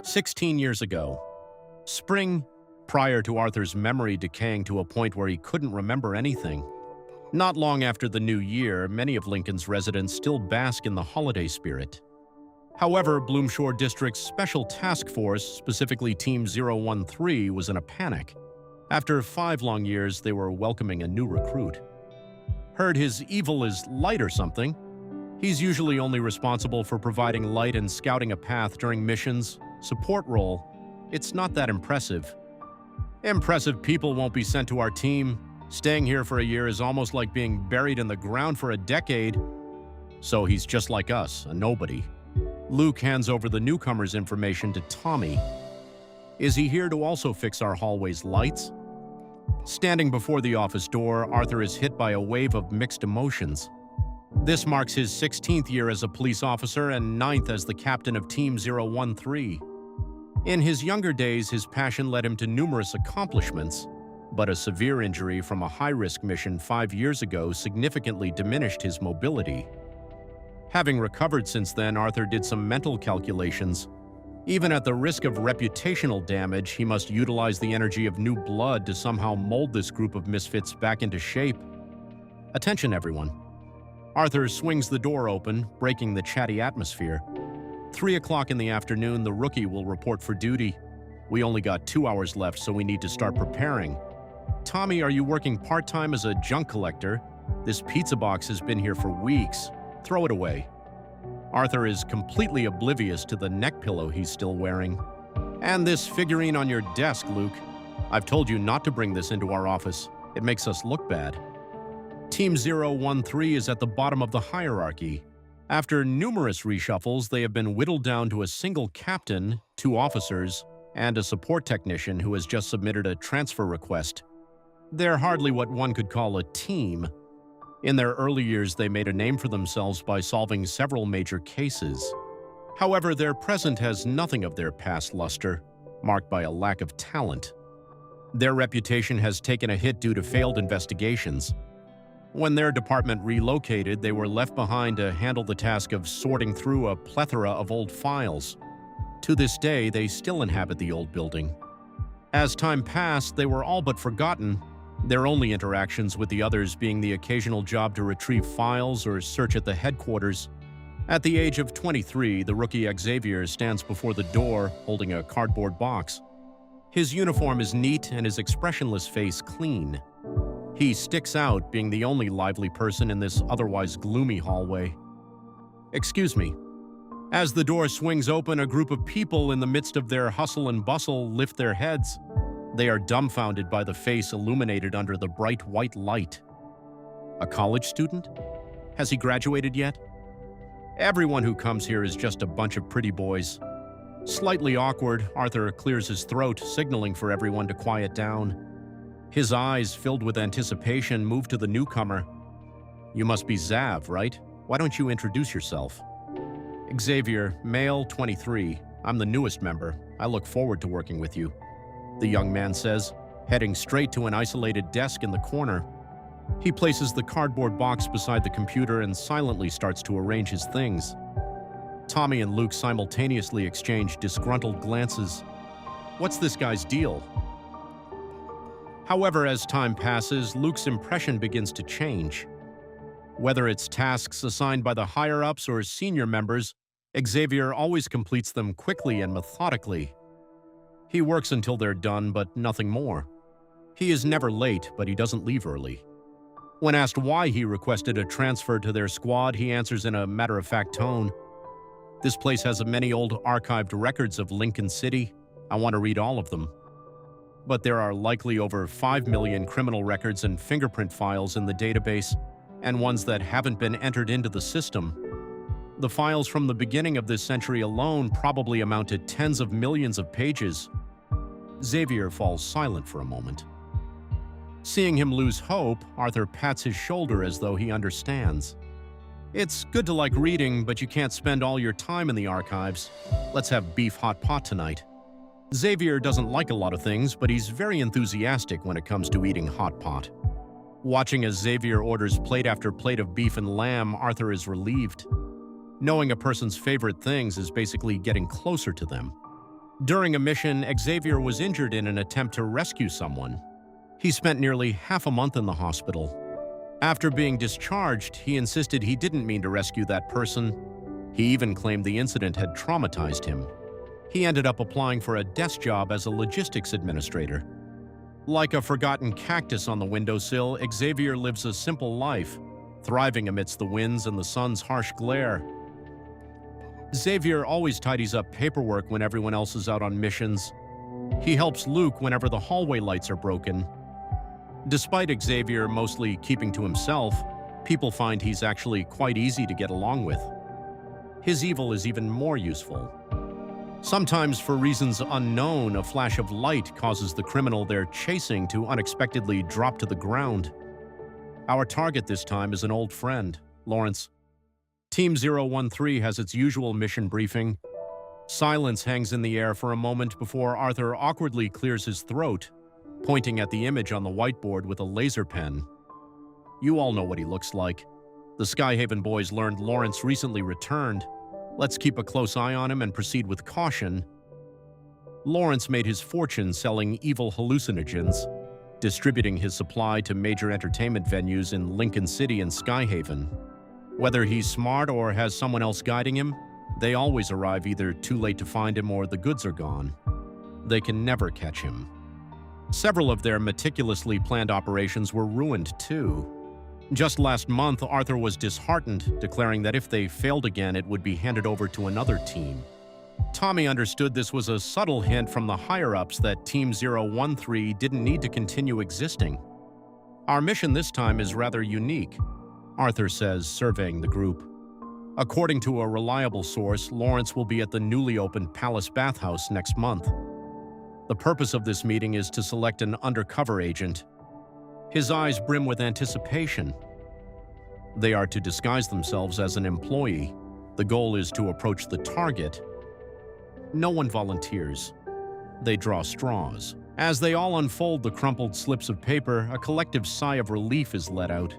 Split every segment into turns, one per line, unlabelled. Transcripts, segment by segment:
16 years ago. Spring, prior to Arthur's memory decaying to a point where he couldn't remember anything. Not long after the new year, many of Lincoln's residents still bask in the holiday spirit. However, Bloom Shore District's Special Task Force, specifically Team 013, was in a panic. After 5 long years, they were welcoming a new recruit. Heard his evil is light or something. He's usually only responsible for providing light and scouting a path during missions. Support role. It's not that impressive. Impressive people won't be sent to our team. Staying here for a year is almost like being buried in the ground for a decade. So he's just like us, a nobody. Luke hands over the newcomer's information to Tommy. Is he here to also fix our hallway's lights? Standing before the office door, Arthur is hit by a wave of mixed emotions. This marks his 16th year as a police officer and 9th as the captain of Team 013. In his younger days, his passion led him to numerous accomplishments, but a severe injury from a high-risk mission 5 years ago significantly diminished his mobility. Having recovered since then, Arthur did some mental calculations. Even at the risk of reputational damage, he must utilize the energy of new blood to somehow mold this group of misfits back into shape. Attention, everyone. Arthur swings the door open, breaking the chatty atmosphere. 3 o'clock in the afternoon, the rookie will report for duty. We only got 2 hours left, so we need to start preparing. Tommy, are you working part-time as a junk collector? This pizza box has been here for weeks. Throw it away. Arthur is completely oblivious to the neck pillow he's still wearing. And this figurine on your desk, Luke. I've told you not to bring this into our office. It makes us look bad. Team 013 is at the bottom of the hierarchy. After numerous reshuffles, they have been whittled down to a single captain, 2 officers, and a support technician who has just submitted a transfer request. They're hardly what one could call a team. In their early years, they made a name for themselves by solving several major cases. However, their present has nothing of their past luster, marked by a lack of talent. Their reputation has taken a hit due to failed investigations. When their department relocated, they were left behind to handle the task of sorting through a plethora of old files. To this day, they still inhabit the old building. As time passed, they were all but forgotten, their only interactions with the others being the occasional job to retrieve files or search at the headquarters. At the age of 23, the rookie Xavier stands before the door, holding a cardboard box. His uniform is neat and his expressionless face clean. He sticks out, being the only lively person in this otherwise gloomy hallway. Excuse me. As the door swings open, a group of people in the midst of their hustle and bustle lift their heads. They are dumbfounded by the face illuminated under the bright white light. A college student? Has he graduated yet? Everyone who comes here is just a bunch of pretty boys. Slightly awkward, Arthur clears his throat, signaling for everyone to quiet down. His eyes, filled with anticipation, move to the newcomer. You must be Xav, right? Why don't you introduce yourself? Xavier, male, 23. I'm the newest member. I look forward to working with you, the young man says, heading straight to an isolated desk in the corner. He places the cardboard box beside the computer and silently starts to arrange his things. Tommy and Luke simultaneously exchange disgruntled glances. What's this guy's deal? However, as time passes, Luke's impression begins to change. Whether it's tasks assigned by the higher-ups or senior members, Xavier always completes them quickly and methodically. He works until they're done, but nothing more. He is never late, but he doesn't leave early. When asked why he requested a transfer to their squad, he answers in a matter-of-fact tone. This place has many old archived records of Lincoln City. I want to read all of them. But there are likely over 5 million criminal records and fingerprint files in the database, and ones that haven't been entered into the system. The files from the beginning of this century alone probably amount to tens of millions of pages. Xavier falls silent for a moment. Seeing him lose hope, Arthur pats his shoulder as though he understands. It's good to like reading, but you can't spend all your time in the archives. Let's have beef hot pot tonight. Xavier doesn't like a lot of things, but he's very enthusiastic when it comes to eating hot pot. Watching as Xavier orders plate after plate of beef and lamb, Arthur is relieved. Knowing a person's favorite things is basically getting closer to them. During a mission, Xavier was injured in an attempt to rescue someone. He spent nearly half a month in the hospital. After being discharged, he insisted he didn't mean to rescue that person. He even claimed the incident had traumatized him. He ended up applying for a desk job as a logistics administrator. Like a forgotten cactus on the windowsill, Xavier lives a simple life, thriving amidst the winds and the sun's harsh glare. Xavier always tidies up paperwork when everyone else is out on missions. He helps Luke whenever the hallway lights are broken. Despite Xavier mostly keeping to himself, people find he's actually quite easy to get along with. His evil is even more useful. Sometimes, for reasons unknown, a flash of light causes the criminal they're chasing to unexpectedly drop to the ground. Our target this time is an old friend, Lawrence. Team 013 has its usual mission briefing. Silence hangs in the air for a moment before Arthur awkwardly clears his throat, pointing at the image on the whiteboard with a laser pen. You all know what he looks like. The Skyhaven boys learned Lawrence recently returned. Let's keep a close eye on him and proceed with caution. Lawrence made his fortune selling evil hallucinogens, distributing his supply to major entertainment venues in Lincoln City and Skyhaven. Whether he's smart or has someone else guiding him, they always arrive either too late to find him or the goods are gone. They can never catch him. Several of their meticulously planned operations were ruined, too. Just last month, Arthur was disheartened, declaring that if they failed again, it would be handed over to another team. Tommy understood this was a subtle hint from the higher-ups that Team 013 didn't need to continue existing. Our mission this time is rather unique, Arthur says, surveying the group. According to a reliable source, Lawrence will be at the newly opened Palace Bathhouse next month. The purpose of this meeting is to select an undercover agent. His eyes brim with anticipation. They are to disguise themselves as an employee. The goal is to approach the target. No one volunteers. They draw straws. As they all unfold the crumpled slips of paper, a collective sigh of relief is let out.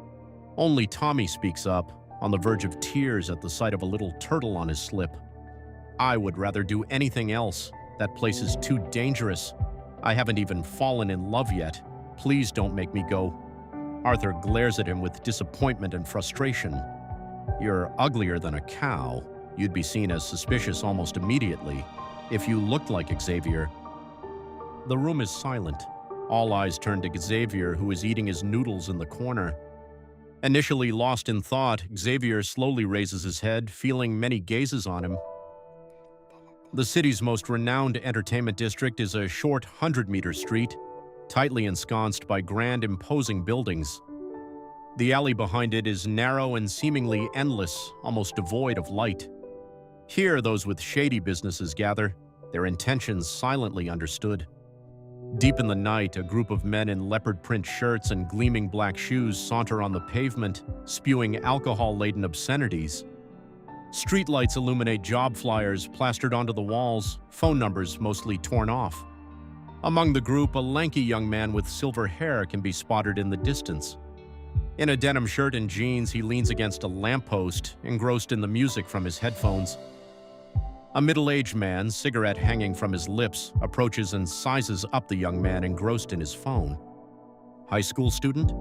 Only Tommy speaks up, on the verge of tears at the sight of a little turtle on his slip. I would rather do anything else. That place is too dangerous. I haven't even fallen in love yet. Please don't make me go. Arthur glares at him with disappointment and frustration. You're uglier than a cow. You'd be seen as suspicious almost immediately. If you looked like Xavier. The room is silent. All eyes turn to Xavier, who is eating his noodles in the corner. Initially lost in thought, Xavier slowly raises his head, feeling many gazes on him. The city's most renowned entertainment district is a short 100-meter street, tightly ensconced by grand, imposing buildings. The alley behind it is narrow and seemingly endless, almost devoid of light. Here, those with shady businesses gather, their intentions silently understood. Deep in the night, a group of men in leopard print shirts and gleaming black shoes saunter on the pavement, spewing alcohol-laden obscenities. Streetlights illuminate job flyers plastered onto the walls, phone numbers mostly torn off. Among the group, a lanky young man with silver hair can be spotted in the distance. In a denim shirt and jeans, he leans against a lamppost, engrossed in the music from his headphones. A middle-aged man, cigarette hanging from his lips, approaches and sizes up the young man engrossed in his phone. High school student?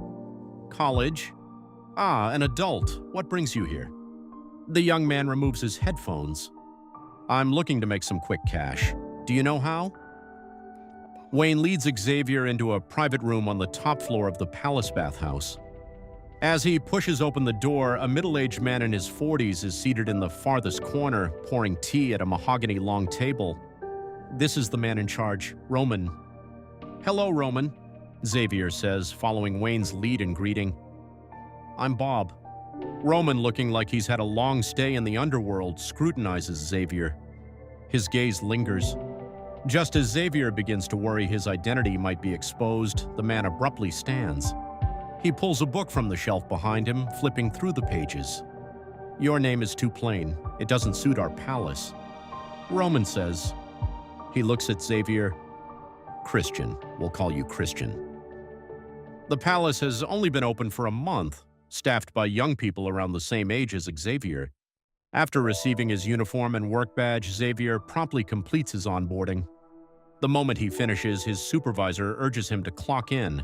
College? Ah, an adult. What brings you here? The young man removes his headphones. I'm looking to make some quick cash. Do you know how? Wayne leads Xavier into a private room on the top floor of the Palace Bathhouse. As he pushes open the door, a middle-aged man in his 40s is seated in the farthest corner, pouring tea at a mahogany long table. This is the man in charge, Roman. Hello, Roman, Xavier says, following Wayne's lead in greeting. I'm Bob. Roman, looking like he's had a long stay in the underworld, scrutinizes Xavier. His gaze lingers. Just as Xavier begins to worry his identity might be exposed, the man abruptly stands. He pulls a book from the shelf behind him, flipping through the pages. Your name is too plain. It doesn't suit our palace. Roman says. He looks at Xavier. Christian. We'll call you Christian. The palace has only been open for a month, staffed by young people around the same age as Xavier. After receiving his uniform and work badge, Xavier promptly completes his onboarding. The moment he finishes, his supervisor urges him to clock in.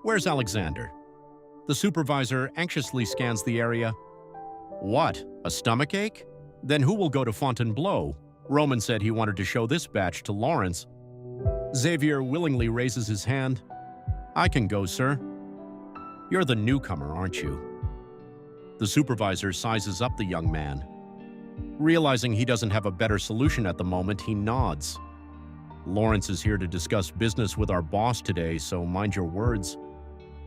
Where's Alexander? The supervisor anxiously scans the area. What, a stomachache? Then who will go to Fontainebleau? Roman said he wanted to show this batch to Lawrence. Xavier willingly raises his hand. I can go, sir. You're the newcomer, aren't you? The supervisor sizes up the young man. Realizing he doesn't have a better solution at the moment, he nods. Lawrence is here to discuss business with our boss today, so mind your words.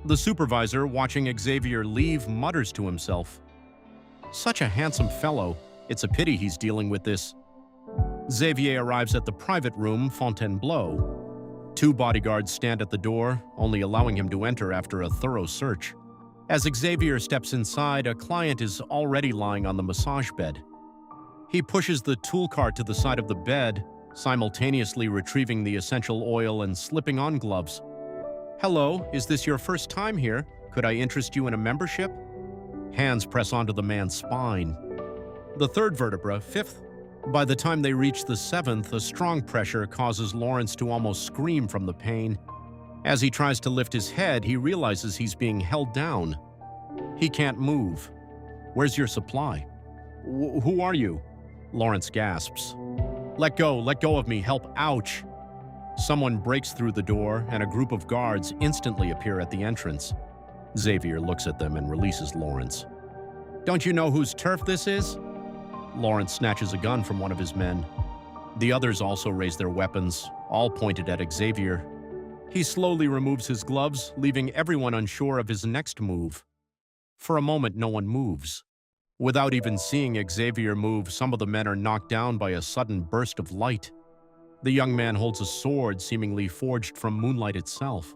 The supervisor, watching Xavier leave, mutters to himself. Such a handsome fellow. It's a pity he's dealing with this. Xavier arrives at the private room, Fontainebleau. 2 bodyguards stand at the door, only allowing him to enter after a thorough search. As Xavier steps inside, a client is already lying on the massage bed. He pushes the tool cart to the side of the bed, simultaneously retrieving the essential oil and slipping on gloves. Hello, is this your first time here? Could I interest you in a membership? Hands press onto the man's spine. The 3rd vertebra, 5th. By the time they reach the 7th, a strong pressure causes Lawrence to almost scream from the pain. As he tries to lift his head, he realizes he's being held down. He can't move. Where's your supply? Who are you? Lawrence gasps. Let go of me, help, ouch. Someone breaks through the door, and a group of guards instantly appear at the entrance. Xavier looks at them and releases Lawrence. Don't you know whose turf this is? Lawrence snatches a gun from one of his men. The others also raise their weapons, all pointed at Xavier. He slowly removes his gloves, leaving everyone unsure of his next move. For a moment, no one moves. Without even seeing Xavier move, some of the men are knocked down by a sudden burst of light. The young man holds a sword seemingly forged from moonlight itself.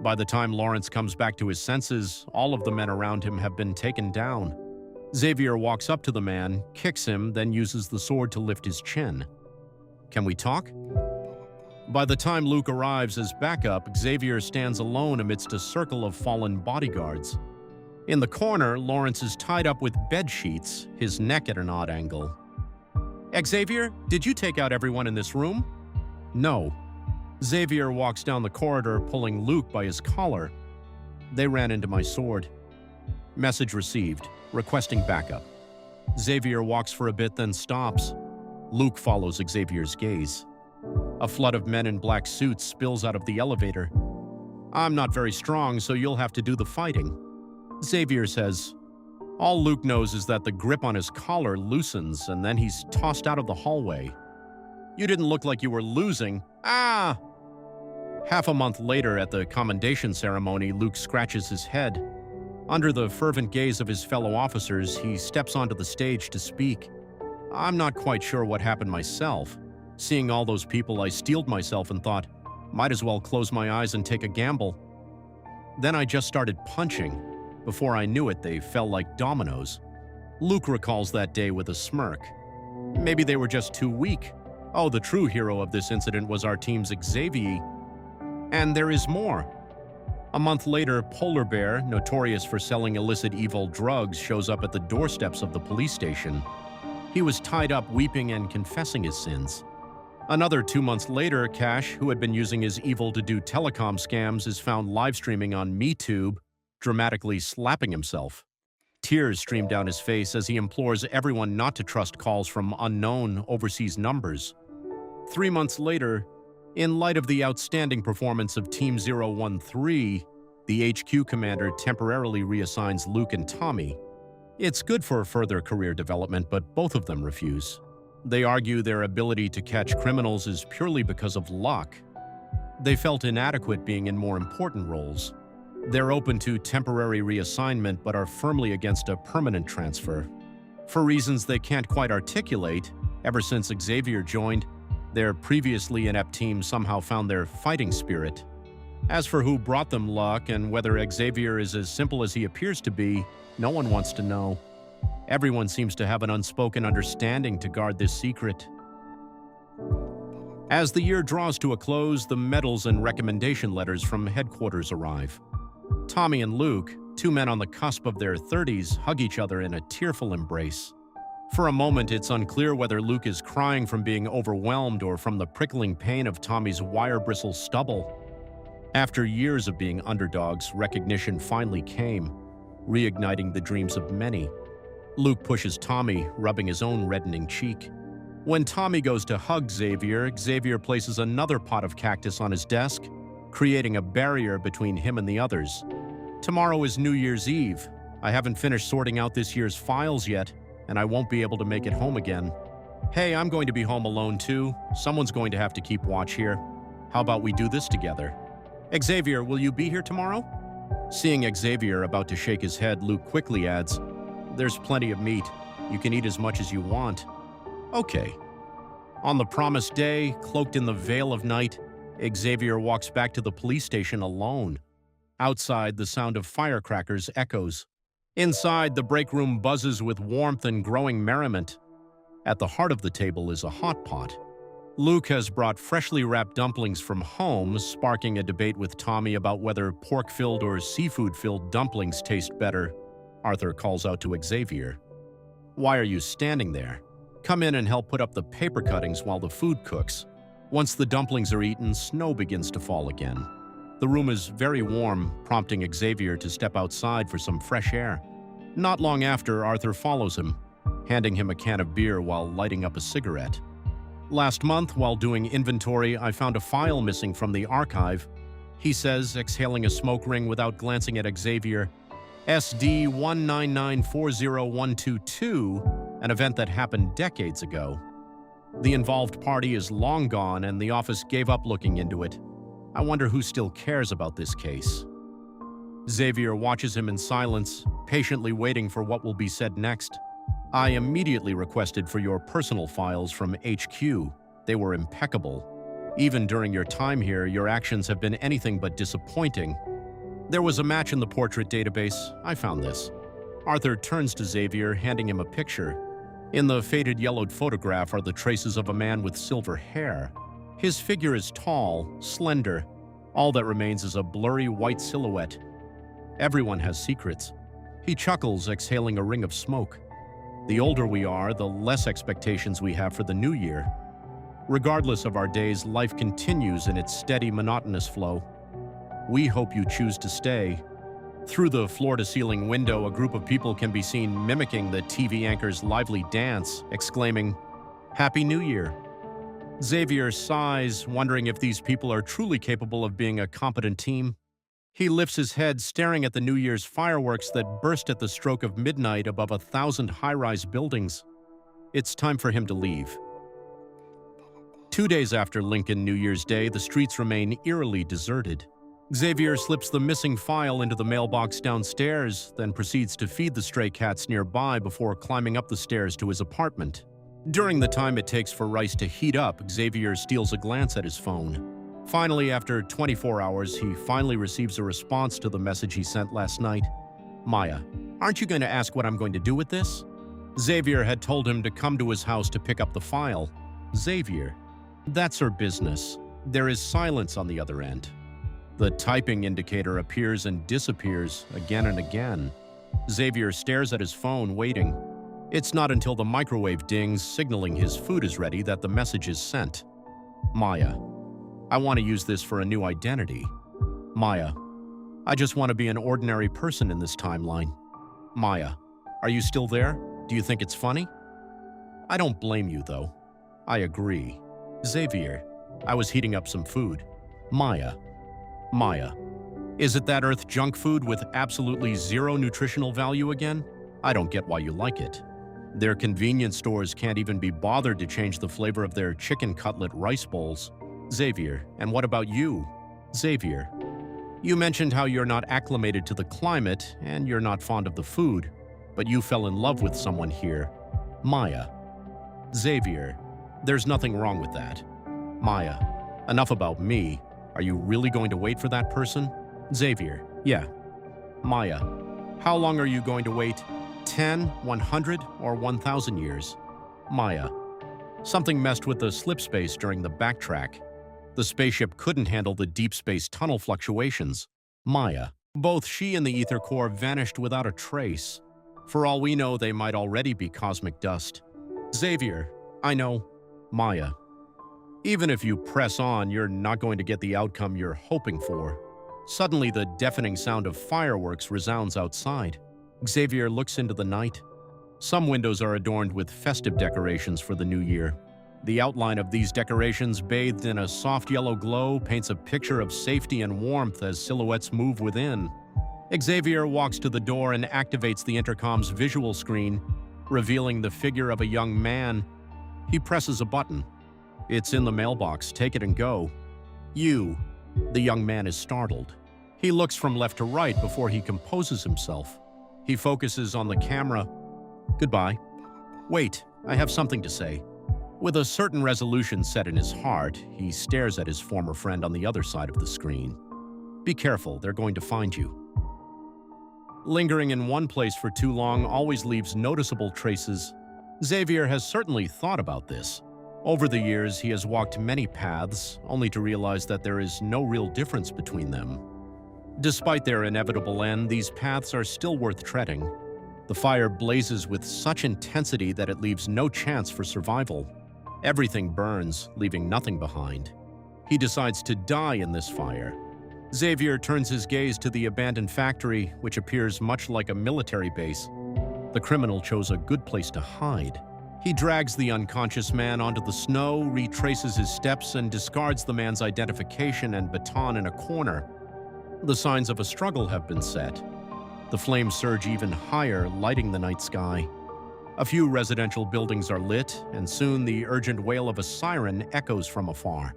By the time Lawrence comes back to his senses, all of the men around him have been taken down. Xavier walks up to the man, kicks him, then uses the sword to lift his chin. Can we talk? By the time Luke arrives as backup, Xavier stands alone amidst a circle of fallen bodyguards. In the corner, Lawrence is tied up with bed sheets, his neck at an odd angle. Xavier, did you take out everyone in this room? No. Xavier walks down the corridor, pulling Luke by his collar. They ran into my sword. Message received, requesting backup. Xavier walks for a bit, then stops. Luke follows Xavier's gaze. A flood of men in black suits spills out of the elevator. I'm not very strong, so you'll have to do the fighting. Xavier says. All Luke knows is that the grip on his collar loosens, and then he's tossed out of the hallway. You didn't look like you were losing. Ah! Half a month later, at the commendation ceremony, Luke scratches his head. Under the fervent gaze of his fellow officers, he steps onto the stage to speak. I'm not quite sure what happened myself. Seeing all those people, I steeled myself and thought, might as well close my eyes and take a gamble. Then I just started punching. Before I knew it, they fell like dominoes. Luke recalls that day with a smirk. Maybe they were just too weak. Oh, the true hero of this incident was our team's Xavier. And there is more. A month later, Polar Bear, notorious for selling illicit evil drugs, shows up at the doorsteps of the police station. He was tied up, weeping and confessing his sins. Another 2 months later, Cash, who had been using his evil to do telecom scams, is found live streaming on MeTube, dramatically slapping himself. Tears stream down his face as he implores everyone not to trust calls from unknown overseas numbers. 3 months later, in light of the outstanding performance of Team 013, the HQ commander temporarily reassigns Luke and Tommy. It's good for further career development, but both of them refuse. They argue their ability to catch criminals is purely because of luck. They felt inadequate being in more important roles. They're open to temporary reassignment but are firmly against a permanent transfer. For reasons they can't quite articulate, ever since Xavier joined, their previously inept team somehow found their fighting spirit. As for who brought them luck and whether Xavier is as simple as he appears to be, no one wants to know. Everyone seems to have an unspoken understanding to guard this secret. As the year draws to a close, the medals and recommendation letters from headquarters arrive. Tommy and Luke, 2 men on the cusp of their 30s, hug each other in a tearful embrace. For a moment, it's unclear whether Luke is crying from being overwhelmed or from the prickling pain of Tommy's wire-bristle stubble. After years of being underdogs, recognition finally came, reigniting the dreams of many. Luke pushes Tommy, rubbing his own reddening cheek. When Tommy goes to hug Xavier, Xavier places another pot of cactus on his desk, creating a barrier between him and the others. Tomorrow is New Year's Eve. I haven't finished sorting out this year's files yet, and I won't be able to make it home again. Hey, I'm going to be home alone too. Someone's going to have to keep watch here. How about we do this together? Xavier, will you be here tomorrow? Seeing Xavier about to shake his head, Luke quickly adds, "There's plenty of meat. You can eat as much as you want." Okay. On the promised day, cloaked in the veil of night, Xavier walks back to the police station alone. Outside, the sound of firecrackers echoes. Inside, the break room buzzes with warmth and growing merriment. At the heart of the table is a hot pot. Luke has brought freshly wrapped dumplings from home, sparking a debate with Tommy about whether pork-filled or seafood-filled dumplings taste better. Arthur calls out to Xavier. "Why are you standing there? Come in and help put up the paper cuttings while the food cooks." Once the dumplings are eaten, snow begins to fall again. The room is very warm, prompting Xavier to step outside for some fresh air. Not long after, Arthur follows him, handing him a can of beer while lighting up a cigarette. "Last month, while doing inventory, I found a file missing from the archive," he says, exhaling a smoke ring without glancing at Xavier. "SD 199-40122, an event that happened decades ago. The involved party is long gone and the office gave up looking into it. I wonder who still cares about this case." Xavier watches him in silence, patiently waiting for what will be said next. "I immediately requested for your personal files from HQ. They were impeccable. Even during your time here, your actions have been anything but disappointing. There was a match in the portrait database. I found this." Arthur turns to Xavier, handing him a picture. In the faded yellowed photograph are the traces of a man with silver hair. His figure is tall, slender. All that remains is a blurry white silhouette. Everyone has secrets. He chuckles, exhaling a ring of smoke. The older we are, the less expectations we have for the new year. Regardless of our days, life continues in its steady, monotonous flow. We hope you choose to stay. Through the floor-to-ceiling window, a group of people can be seen mimicking the TV anchor's lively dance, exclaiming, "Happy New Year." Xavier sighs, wondering if these people are truly capable of being a competent team. He lifts his head, staring at the New Year's fireworks that burst at the stroke of midnight above 1,000 high-rise buildings. It's time for him to leave. 2 days after Lincoln New Year's Day, the streets remain eerily deserted. Xavier slips the missing file into the mailbox downstairs, then proceeds to feed the stray cats nearby before climbing up the stairs to his apartment. During the time it takes for rice to heat up, Xavier steals a glance at his phone. Finally, after 24 hours, he finally receives a response to the message he sent last night. "Maya, aren't you going to ask what I'm going to do with this?" Xavier had told him to come to his house to pick up the file. Xavier, that's her business. There is silence on the other end. The typing indicator appears and disappears again and again. Xavier stares at his phone, waiting. It's not until the microwave dings, signaling his food is ready, that the message is sent. "Maya, I want to use this for a new identity. Maya, I just want to be an ordinary person in this timeline. Maya, are you still there? Do you think it's funny?" "I don't blame you, though. I agree." "Xavier, I was heating up some food." "Maya. Maya, is it that Earth junk food with absolutely zero nutritional value again? I don't get why you like it. Their convenience stores can't even be bothered to change the flavor of their chicken cutlet rice bowls." "Xavier, and what about you?" "Xavier, you mentioned how you're not acclimated to the climate and you're not fond of the food, but you fell in love with someone here. Maya." "Xavier, there's nothing wrong with that." "Maya, enough about me. Are you really going to wait for that person?" "Xavier, yeah." "Maya, how long are you going to wait? 10, 100, or 1,000 years? "Maya, something messed with the slip space during the backtrack. The spaceship couldn't handle the deep space tunnel fluctuations." "Maya, both she and the ether core vanished without a trace. For all we know, they might already be cosmic dust. Xavier, I know. Maya. Even if you press on, you're not going to get the outcome you're hoping for. Suddenly, the deafening sound of fireworks resounds outside. Xavier looks into the night. Some windows are adorned with festive decorations for the new year. The outline of these decorations, bathed in a soft yellow glow, paints a picture of safety and warmth as silhouettes move within. Xavier walks to the door and activates the intercom's visual screen, revealing the figure of a young man. He presses a button. It's in the mailbox. Take it and go. You. The young man is startled. He looks from left to right before he composes himself. He focuses on the camera. Goodbye. Wait, I have something to say. With a certain resolution set in his heart, he stares at his former friend on the other side of the screen. Be careful, they're going to find you. Lingering in one place for too long always leaves noticeable traces. Xavier has certainly thought about this. Over the years, he has walked many paths, only to realize that there is no real difference between them. Despite their inevitable end, these paths are still worth treading. The fire blazes with such intensity that it leaves no chance for survival. Everything burns, leaving nothing behind. He decides to die in this fire. Xavier turns his gaze to the abandoned factory, which appears much like a military base. The criminal chose a good place to hide. He drags the unconscious man onto the snow, retraces his steps, and discards the man's identification and baton in a corner. The signs of a struggle have been set. The flames surge even higher, lighting the night sky. A few residential buildings are lit, and soon the urgent wail of a siren echoes from afar.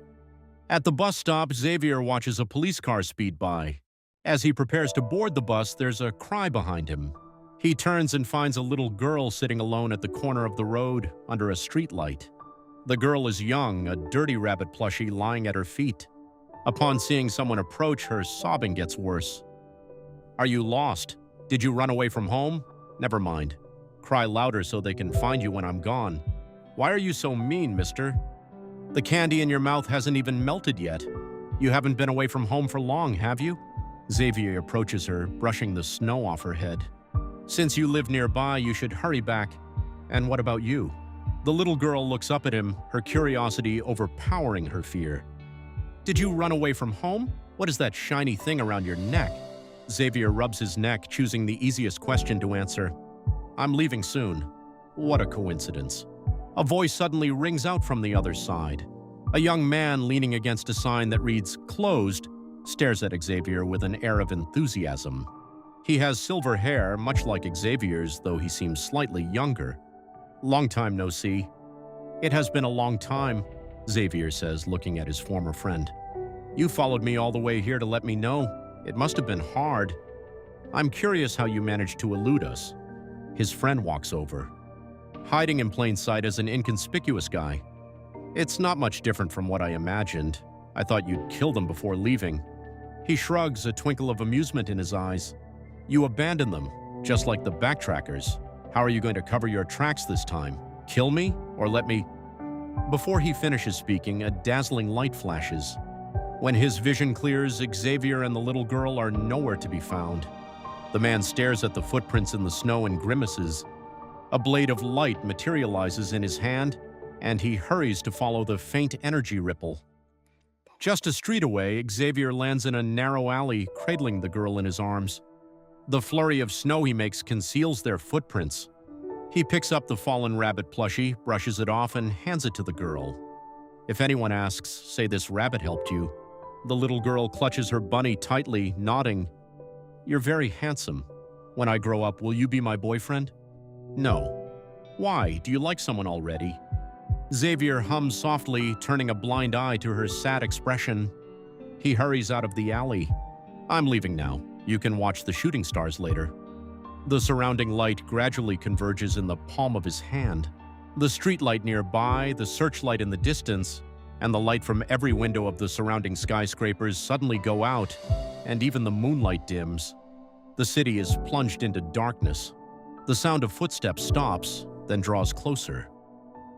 At the bus stop, Xavier watches a police car speed by. As he prepares to board the bus, there's a cry behind him. He turns and finds a little girl sitting alone at the corner of the road under a streetlight. The girl is young, a dirty rabbit plushie lying at her feet. Upon seeing someone approach, her sobbing gets worse. Are you lost? Did you run away from home? Never mind. Cry louder so they can find you when I'm gone. Why are you so mean, mister? The candy in your mouth hasn't even melted yet. You haven't been away from home for long, have you? Xavier approaches her, brushing the snow off her head. Since you live nearby, you should hurry back. And what about you? The little girl looks up at him, her curiosity overpowering her fear. Did you run away from home? What is that shiny thing around your neck? Xavier rubs his neck, choosing the easiest question to answer. I'm leaving soon. What a coincidence. A voice suddenly rings out from the other side. A young man leaning against a sign that reads, "Closed," stares at Xavier with an air of enthusiasm. He has silver hair, much like Xavier's, though he seems slightly younger. Long time no see. It has been a long time, Xavier says, looking at his former friend. You followed me all the way here to let me know. It must have been hard. I'm curious how you managed to elude us. His friend walks over. Hiding in plain sight as an inconspicuous guy. It's not much different from what I imagined. I thought you'd kill them before leaving. He shrugs, a twinkle of amusement in his eyes. You abandoned them, just like the backtrackers. How are you going to cover your tracks this time? Kill me, or let me... Before he finishes speaking, a dazzling light flashes. When his vision clears, Xavier and the little girl are nowhere to be found. The man stares at the footprints in the snow and grimaces. A blade of light materializes in his hand, and he hurries to follow the faint energy ripple. Just a street away, Xavier lands in a narrow alley, cradling the girl in his arms. The flurry of snow he makes conceals their footprints. He picks up the fallen rabbit plushie, brushes it off, and hands it to the girl. If anyone asks, say this rabbit helped you. The little girl clutches her bunny tightly, nodding. You're very handsome. When I grow up, will you be my boyfriend? No. Why? Do you like someone already? Xavier hums softly, turning a blind eye to her sad expression. He hurries out of the alley. I'm leaving now. You can watch the shooting stars later. The surrounding light gradually converges in the palm of his hand. The streetlight nearby, the searchlight in the distance, and the light from every window of the surrounding skyscrapers suddenly go out, and even the moonlight dims. The city is plunged into darkness. The sound of footsteps stops, then draws closer.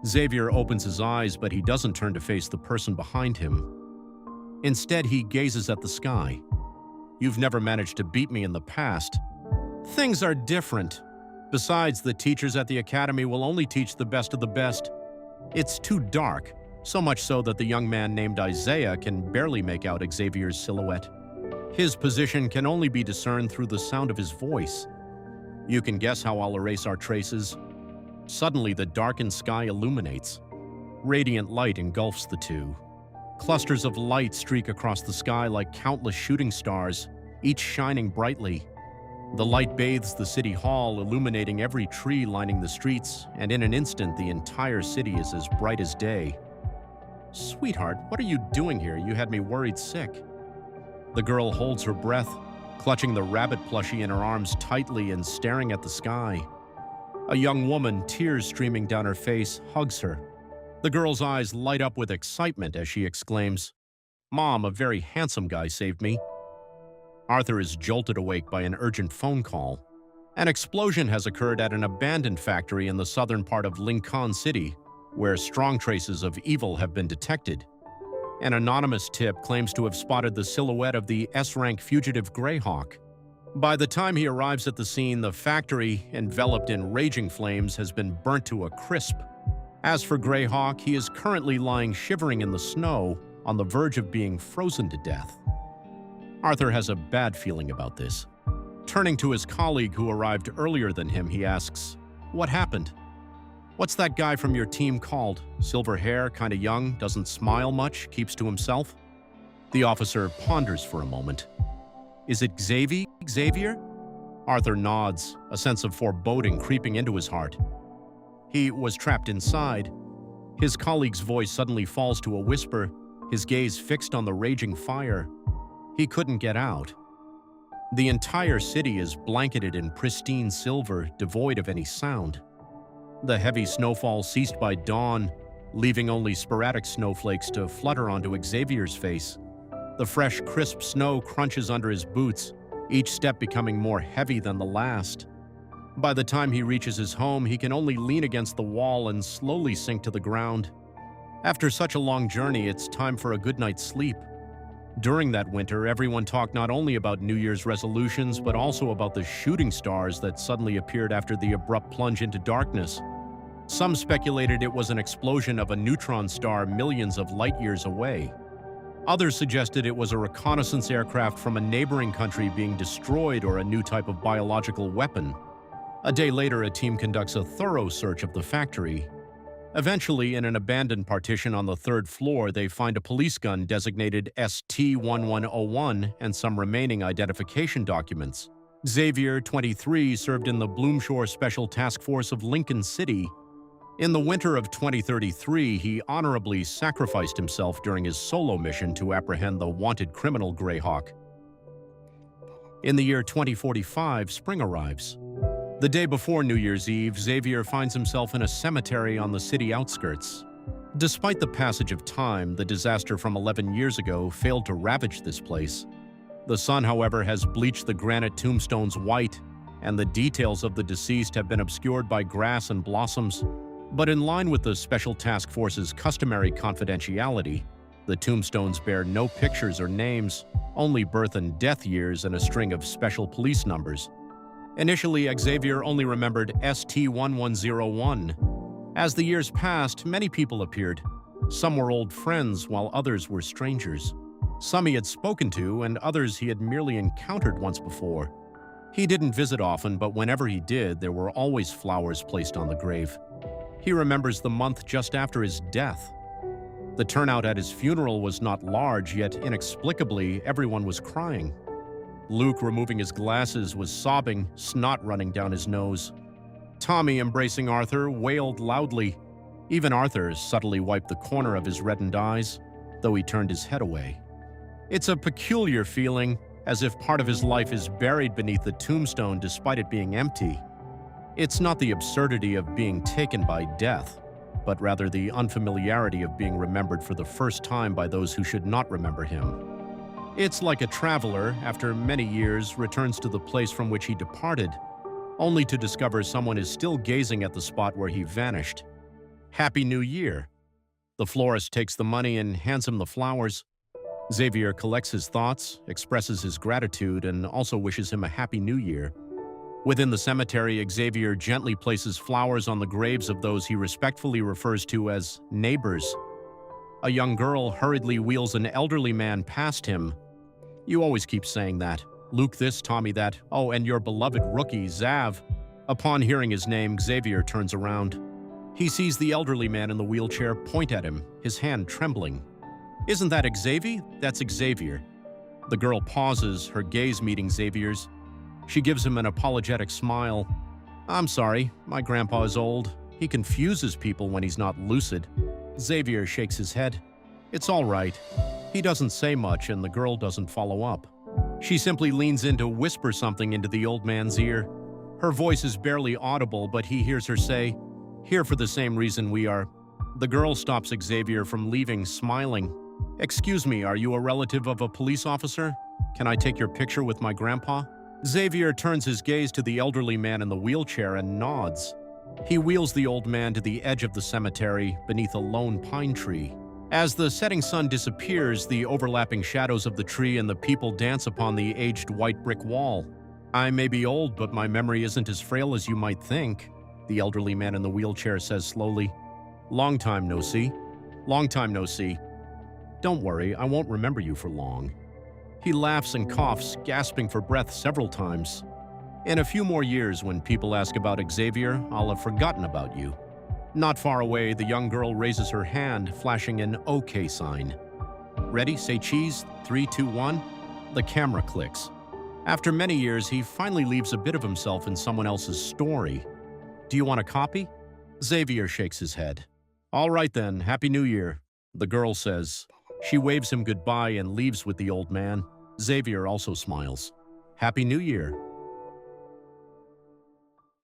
Xavier opens his eyes, but he doesn't turn to face the person behind him. Instead, he gazes at the sky. You've never managed to beat me in the past. Things are different. Besides, the teachers at the academy will only teach the best of the best. It's too dark, so much so that the young man named Isaiah can barely make out Xavier's silhouette. His position can only be discerned through the sound of his voice. You can guess how I'll erase our traces. Suddenly, the darkened sky illuminates. Radiant light engulfs the two. Clusters of light streak across the sky like countless shooting stars, each shining brightly. The light bathes the city hall, illuminating every tree lining the streets, and in an instant, the entire city is as bright as day. "Sweetheart, what are you doing here? You had me worried sick." The girl holds her breath, clutching the rabbit plushie in her arms tightly and staring at the sky. A young woman, tears streaming down her face, hugs her. The girl's eyes light up with excitement as she exclaims, "Mom, a very handsome guy saved me." Arthur is jolted awake by an urgent phone call. An explosion has occurred at an abandoned factory in the southern part of Lincoln City, where strong traces of evil have been detected. An anonymous tip claims to have spotted the silhouette of the S-rank fugitive Greyhawk. By the time he arrives at the scene, the factory, enveloped in raging flames, has been burnt to a crisp. As for Greyhawk, he is currently lying shivering in the snow, on the verge of being frozen to death. Arthur has a bad feeling about this. Turning to his colleague who arrived earlier than him, he asks, "What happened?" "What's that guy from your team called? Silver hair, kinda young, doesn't smile much, keeps to himself?" The officer ponders for a moment. "Is it Xavier?" Arthur nods, a sense of foreboding creeping into his heart. He was trapped inside. His colleague's voice suddenly falls to a whisper, his gaze fixed on the raging fire. He couldn't get out. The entire city is blanketed in pristine silver, devoid of any sound. The heavy snowfall ceased by dawn, leaving only sporadic snowflakes to flutter onto Xavier's face. The fresh, crisp snow crunches under his boots, each step becoming more heavy than the last. By the time he reaches his home, he can only lean against the wall and slowly sink to the ground. After such a long journey, it's time for a good night's sleep. During that winter, everyone talked not only about New Year's resolutions, but also about the shooting stars that suddenly appeared after the abrupt plunge into darkness. Some speculated it was an explosion of a neutron star millions of light years away. Others suggested it was a reconnaissance aircraft from a neighboring country being destroyed or a new type of biological weapon. A day later, a team conducts a thorough search of the factory. Eventually, in an abandoned partition on the third floor, they find a police gun designated ST-1101 and some remaining identification documents. Xavier, 23, served in the Bloomshore Special Task Force of Lincoln City. In the winter of 2033, he honorably sacrificed himself during his solo mission to apprehend the wanted criminal Greyhawk. In the year 2045, spring arrives. The day before New Year's Eve, Xavier finds himself in a cemetery on the city outskirts. Despite the passage of time, the disaster from 11 years ago failed to ravage this place. The sun, however, has bleached the granite tombstones white, and the details of the deceased have been obscured by grass and blossoms. But in line with the Special Task Force's customary confidentiality, the tombstones bear no pictures or names, only birth and death years and a string of special police numbers. Initially, Xavier only remembered ST-1101. As the years passed, many people appeared. Some were old friends, while others were strangers. Some he had spoken to, and others he had merely encountered once before. He didn't visit often, but whenever he did, there were always flowers placed on the grave. He remembers the month just after his death. The turnout at his funeral was not large, yet inexplicably, everyone was crying. Luke, removing his glasses, was sobbing, snot running down his nose. Tommy, embracing Arthur, wailed loudly. Even Arthur subtly wiped the corner of his reddened eyes, though he turned his head away. It's a peculiar feeling, as if part of his life is buried beneath the tombstone despite it being empty. It's not the absurdity of being taken by death, but rather the unfamiliarity of being remembered for the first time by those who should not remember him. It's like a traveler, after many years, returns to the place from which he departed, only to discover someone is still gazing at the spot where he vanished. Happy New Year! The florist takes the money and hands him the flowers. Xavier collects his thoughts, expresses his gratitude, and also wishes him a Happy New Year. Within the cemetery, Xavier gently places flowers on the graves of those he respectfully refers to as neighbors. A young girl hurriedly wheels an elderly man past him. "You always keep saying that. Luke this, Tommy that. Oh, and your beloved rookie, Xav." Upon hearing his name, Xavier turns around. He sees the elderly man in the wheelchair point at him, his hand trembling. "Isn't that Xavier? That's Xavier." The girl pauses, her gaze meeting Xavier's. She gives him an apologetic smile. "I'm sorry, my grandpa is old. He confuses people when he's not lucid." Xavier shakes his head. "It's all right." He doesn't say much, and the girl doesn't follow up. She simply leans in to whisper something into the old man's ear. Her voice is barely audible, but he hears her say, "Here for the same reason we are." The girl stops Xavier from leaving, smiling. "Excuse me, are you a relative of a police officer? Can I take your picture with my grandpa?" Xavier turns his gaze to the elderly man in the wheelchair and nods. He wheels the old man to the edge of the cemetery beneath a lone pine tree. As the setting sun disappears, the overlapping shadows of the tree and the people dance upon the aged white brick wall. "I may be old, but my memory isn't as frail as you might think," the elderly man in the wheelchair says slowly. "Long time no see. Long time no see. Don't worry, I won't remember you for long." He laughs and coughs, gasping for breath several times. "In a few more years, when people ask about Xavier, I'll have forgotten about you." Not far away, the young girl raises her hand, flashing an OK sign. "Ready? Say cheese. 3, 2, 1. The camera clicks. After many years, he finally leaves a bit of himself in someone else's story. "Do you want a copy?" Xavier shakes his head. "All right then, Happy New Year," the girl says. She waves him goodbye and leaves with the old man. Xavier also smiles. "Happy New Year."